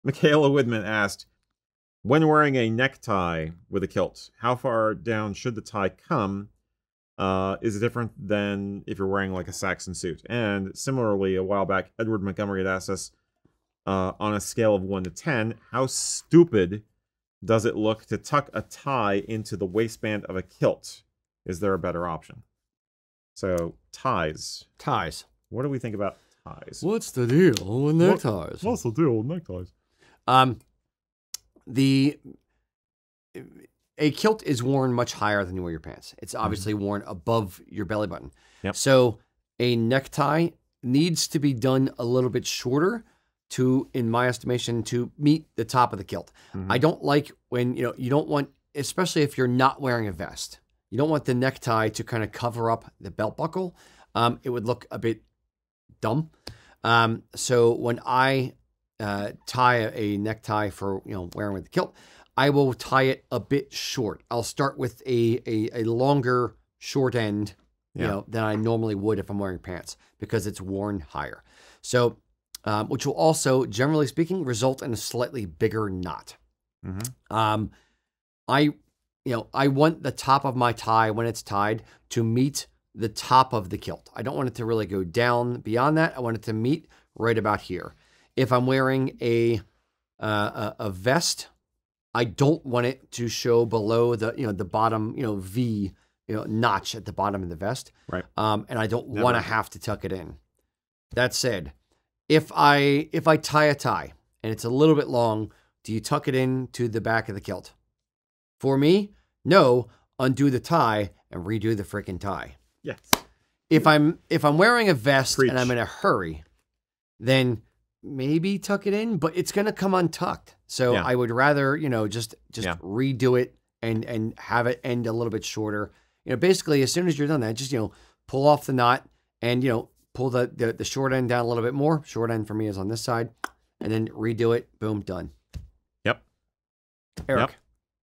Michaela Woodman asked, when wearing a necktie with a kilt, how far down should the tie come? Is it different than if you're wearing like a Saxon suit? And similarly, a while back, Edward Montgomery had asked us, on a scale of 1 to 10, how stupid does it look to tuck a tie into the waistband of a kilt? Is there a better option? So, ties. Ties. What do we think about ties? What's the deal with neckties? What's the deal with neckties? A kilt is worn much higher than you wear your pants. It's obviously worn above your belly button. Yep. So a necktie needs to be done a little bit shorter to, in my estimation, to meet the top of the kilt. I don't like when, you don't want, especially if you're not wearing a vest, you don't want the necktie to kind of cover up the belt buckle. It would look a bit dumb. So when I tie a necktie for, wearing with the kilt, I will tie it a bit short. I'll start with a longer short end, than I normally would if I'm wearing pants, because it's worn higher. So, which will also, generally speaking, result in a slightly bigger knot. I want the top of my tie when it's tied to meet the top of the kilt. I don't want it to really go down beyond that. I want it to meet right about here. If I'm wearing a vest, I don't want it to show below the the bottom V notch at the bottom of the vest. Right. And I don't want to have to tuck it in. That said, if I tie a tie and it's a little bit long, do you tuck it in to the back of the kilt? For me, no. Undo the tie and redo the freaking tie. Yes. If I'm wearing a vest Preach. and I'm in a hurry, then maybe tuck it in, but it's going to come untucked. So I would rather, just redo it and have it end a little bit shorter. Basically, as soon as you're done that, just, pull off the knot and, pull the short end down a little bit more. Short end for me is on this side, and then redo it. Boom, done. Yep. Erik. Yep.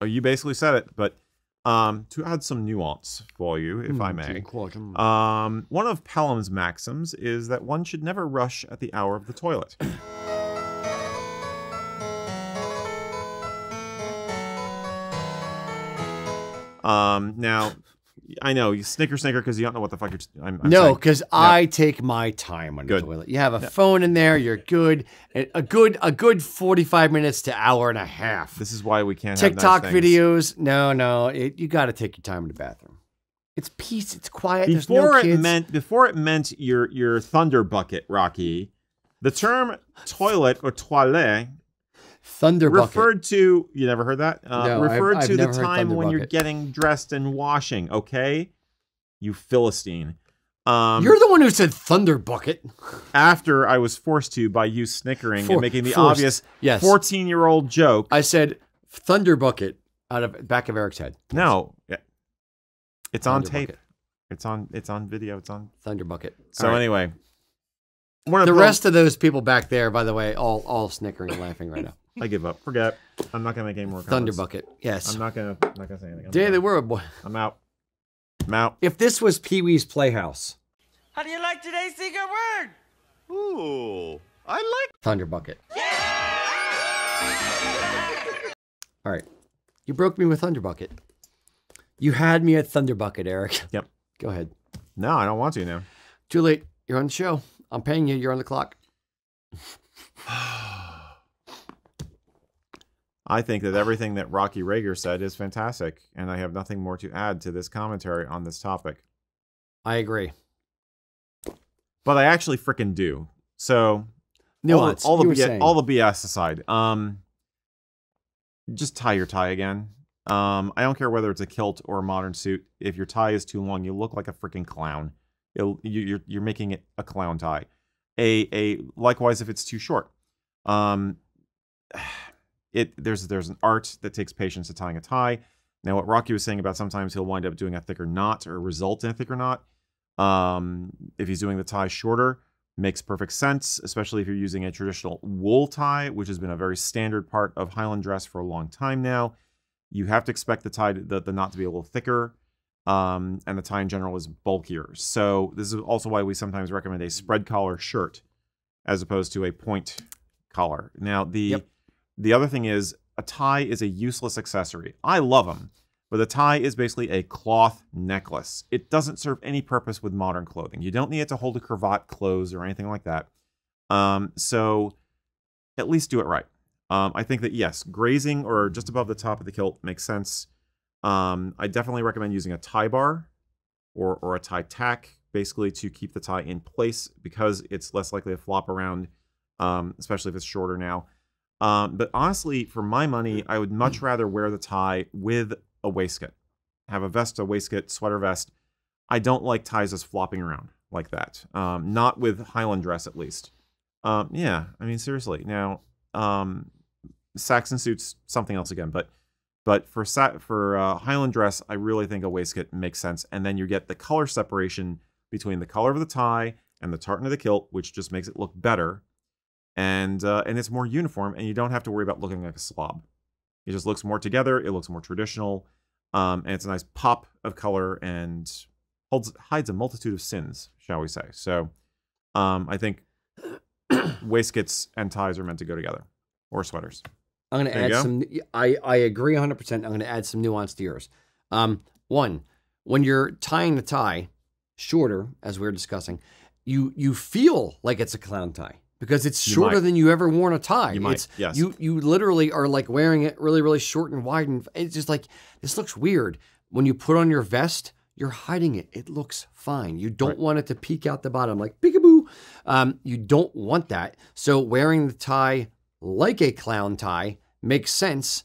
Oh, you basically said it, but to add some nuance for you, if I may. One of Pelham's maxims is that one should never rush at the hour of the toilet. Now, I know you snicker because you don't know what the fuck I'm no, because I take my time on the toilet. You have a phone in there, you're good. A good 45 minutes to hour and a half. This is why we can't TikTok have nice videos. No, you got to take your time in the bathroom. It's peace. It's quiet. Before There's no kids. Before it meant your thunder bucket, Rocky. The term toilet or toilet thunder bucket referred to. You never heard that? No, referred I've to the never heard time thunder when you're bucket. getting dressed and washing. Okay, you Philistine. You're the one who said thunder bucket. After I was forced to by you snickering and making the forced. obvious Yes. 14-year-old joke. I said thunder bucket out of back of Eric's head. No, it's on Thunder tape. bucket. It's on video. It's on Thunder bucket. So All right. anyway, The rest of those people back there, by the way, all snickering and laughing right now. I give up. Forget. I'm not gonna make any more comments. Thunder bucket. Yes. I'm not gonna say anything. Day of the word, boy. I'm out. I'm out. If this was Pee-wee's Playhouse. How do you like today's secret word? Ooh, I like Thunder bucket. All right. You broke me with Thunder bucket. You had me at Thunder bucket, Erik. Yep. Go ahead. No, I don't want to now. Too late. You're on the show. I'm paying you. You're on the clock. I think that everything that Rocky Rager said is fantastic, and I have nothing more to add to this commentary on this topic. I agree. But I actually freaking do. So, Nuance. all the BS aside, just tie your tie again. I don't care whether it's a kilt or a modern suit. If your tie is too long, you look like a freaking clown. You're making it a clown tie. Likewise, if it's too short. There's an art that takes patience to tying a tie. Now, what Rocky was saying about sometimes he'll wind up doing a thicker knot or result in a thicker knot. If he's doing the tie shorter, makes perfect sense, especially if you're using a traditional wool tie, which has been a very standard part of Highland dress for a long time now. You have to expect the tie, the knot to be a little thicker, and the tie in general is bulkier. So this is also why we sometimes recommend a spread collar shirt as opposed to a point collar. Now, the other thing is a tie is a useless accessory. I love them, but the tie is basically a cloth necklace. It doesn't serve any purpose with modern clothing. You don't need it to hold a cravat close or anything like that. So at least do it right. I think that, yes, grazing or just above the top of the kilt makes sense. I definitely recommend using a tie bar or a tie tack, basically to keep the tie in place because it's less likely to flop around, especially if it's shorter now. But honestly, for my money, I would much rather wear the tie with a waistcoat. Have a vest, a waistcoat, sweater vest. I don't like ties just flopping around like that. Not with Highland dress, at least. Yeah, I mean, seriously. Now, Saxon suits, something else again. But for Highland dress, I really think a waistcoat makes sense. And then you get the color separation between the color of the tie and the tartan of the kilt, which just makes it look better. And it's more uniform, and you don't have to worry about looking like a slob. It just looks more together. It looks more traditional, and it's a nice pop of color and hides a multitude of sins, shall we say. So I think waistcoats and ties are meant to go together, or sweaters. I'm going to add some. I agree 100%. I'm going to add some nuance to yours. One, when you're tying the tie shorter, as we were discussing, you feel like it's a clown tie. Because it's shorter than you ever worn a tie. You might, yes. You literally are like wearing it really, really short and wide. And it's just like, this looks weird. When you put on your vest, you're hiding it. It looks fine. You don't want it to peek out the bottom like peekaboo. You don't want that. So wearing the tie like a clown tie makes sense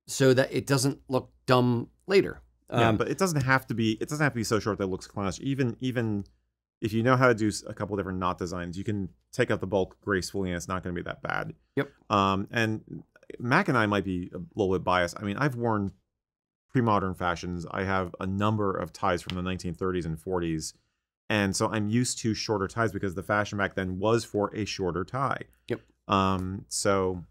so that it doesn't look dumb later. Yeah, but it doesn't have to be so short that it looks clownish. Even if you know how to do a couple different knot designs, you can take out the bulk gracefully, and it's not going to be that bad. Yep. And Mac and I might be a little bit biased. I mean, I've worn pre-modern fashions. I have a number of ties from the 1930s and 40s, and so I'm used to shorter ties because the fashion back then was for a shorter tie. Yep. So,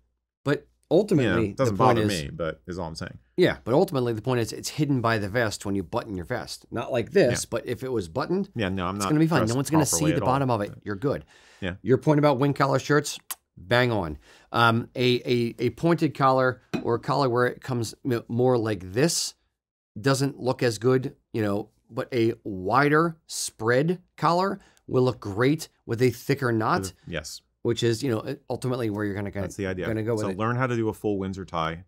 but ultimately, it doesn't bother me, but is all I'm saying. Yeah, but ultimately the point is it's hidden by the vest when you button your vest. Not like this, but if it was buttoned, I'm not. It's going to be fine. No one's going to see the bottom of it. You're good. Yeah. Your point about wing collar shirts, bang on. A pointed collar or a collar where it comes more like this doesn't look as good, but a wider spread collar will look great with a thicker knot. Yes. Which is, ultimately where you're going to That's the idea. Go with so it. Learn how to do a full Windsor tie.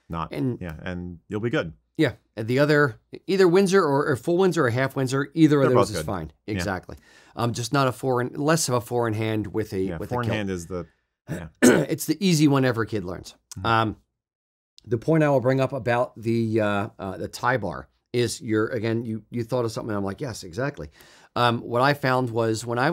And you'll be good. Yeah. And the other, either Windsor or full Windsor or half Windsor, either of those is fine. Exactly. Just not less of a four in hand with a four in hand is the. Yeah. It's the easy one every kid learns. Mm-hmm. The point I will bring up about the tie bar is you thought of something. And I'm like, yes, exactly. What I found was when I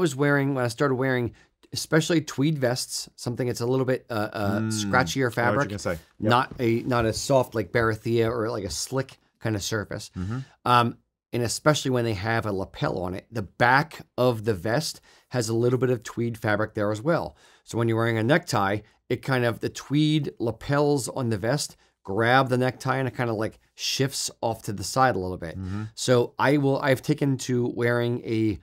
started wearing especially tweed vests, something that's a little bit scratchier fabric, not a soft like Barathea or like a slick kind of surface. Mm-hmm. And especially when they have a lapel on it, the back of the vest has a little bit of tweed fabric there as well. So when you're wearing a necktie, the tweed lapels on the vest grab the necktie and it kind of like shifts off to the side a little bit. Mm-hmm. So I've taken to wearing a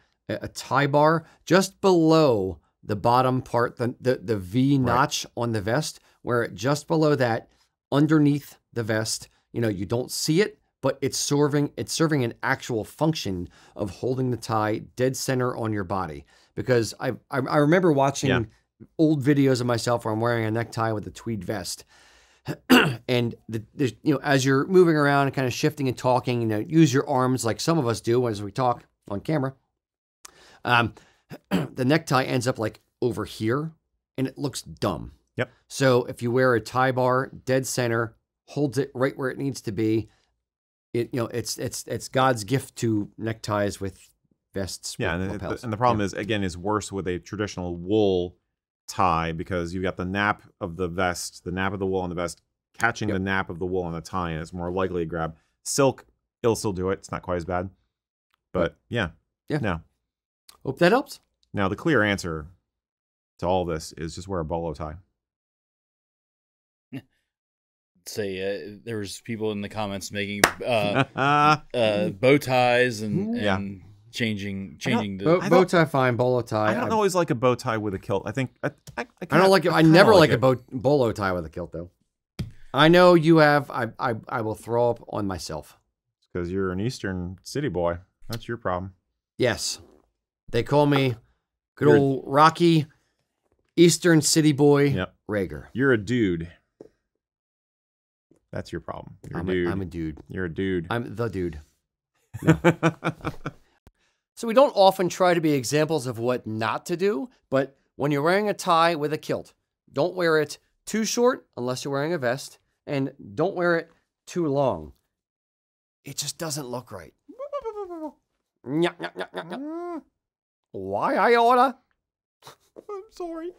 tie bar just below the bottom part, the V notch on the vest, where just below that, underneath the vest, you don't see it, but it's serving an actual function of holding the tie dead center on your body. Because I remember watching old videos of myself where I'm wearing a necktie with a tweed vest. And as you're moving around and kind of shifting and talking, use your arms like some of us do as we talk on camera. The necktie ends up like over here and it looks dumb. Yep. So if you wear a tie bar dead center, holds it right where it needs to be, it's God's gift to neckties with vests. Yeah. And the problem is worse with a traditional wool tie because you got the nap of the vest, the nap of the wool on the vest catching the nap of the wool on the tie, and it's more likely to grab. Silk, it'll still do it. It's not quite as bad. But yeah. No. Hope that helps. Now, the clear answer to all this is just wear a bolo tie. There was people in the comments making bow ties and changing Bow the. tie fine, bolo tie. I don't always like a bow tie with a kilt. I think I I don't like it. I never like a bolo tie with a kilt though. I know you have. I will throw up on myself. Because you're an Eastern city boy. That's your problem. Yes, they call me good old Rocky Eastern city boy. Yep. Rager. You're a dude. That's your problem. You're a dude. I'm a dude. You're a dude. I'm the dude. No. So we don't often try to be examples of what not to do, but when you're wearing a tie with a kilt, don't wear it too short unless you're wearing a vest, and don't wear it too long. It just doesn't look right. Why I oughta? I'm sorry.